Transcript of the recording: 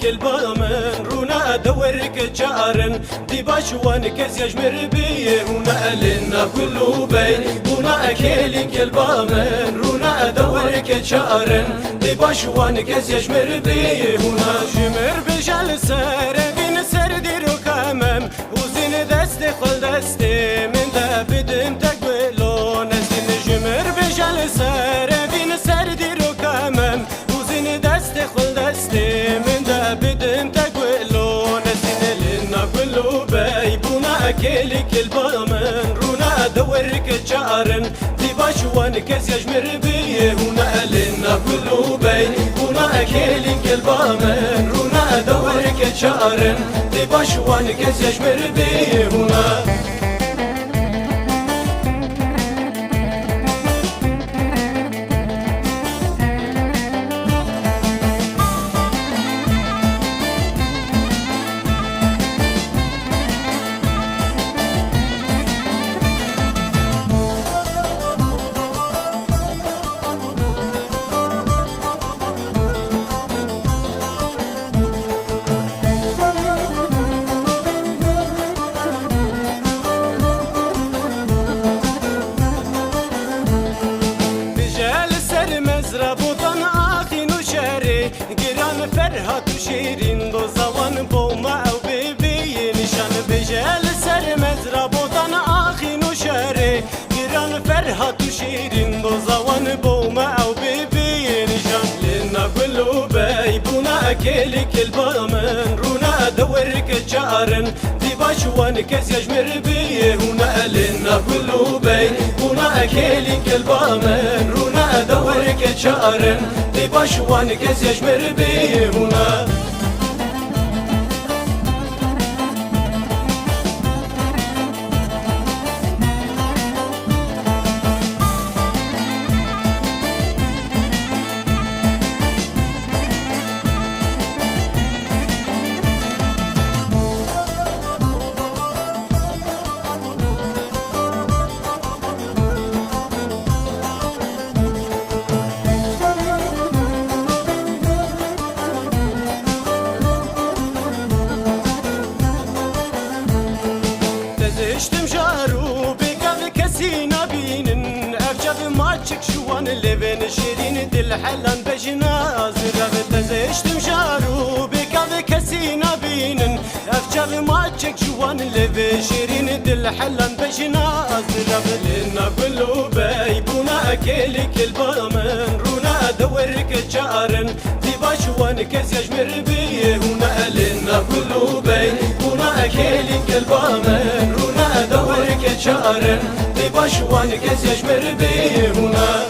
كيلك البامن رونا دورك جارن دي باشوان كز يجمر بيه هنا لنا كله بين هنا كيلك البامن رونا دورك جارن دي باشوان كز يجمر بيه هنا جمر بجال سر بين سر ديرو كمم وزين دست خل دستي من ده بدم تقبلون زين جمر بجال سر بين سر ديرو كمم وزين دست خل دستي من ده بدم تقبلون زين لنا كله بيبونا كيلك البامن رونا دورك جارن دي باشوان كز يجمر بيه هنا لنا كله بيبونا كيلك البامن رونا دورك جارن دي باشوان كز يجمر بيه هنا ربطان آخين و شهری گران فرحات و شیرین دو زوان بوما او بیبی نشان بجل سر مزربطان آخین و شهری گران فرحات و شیرین دو زوان بوما او بیبی نشان لنا كله بيبونا كيلك البامن رونا دورك جارن دي باشوان كز يجمر بيه هنا لنا كله بيبونا كيلك البامن رونا دورك جارن دي باشوان كز يجمر بيه هنا تزشتم جارو بقل كسي نبينن أفجب ماتشك شوان لبن شيرين دل حلان بجناز رغ تزشتم جارو بقل كسي نبينن أفجب ماتشك شوان لبن شيرين دل حلان بجناز رغ لنا كله بيبونا كيلك البامن رونا دورك جارن دي باشوان كز يجمر بيه هنا لنا كله بيبونا كيلك البامن رونا دورك جارن دي باشوان كز يجمر بيه هنا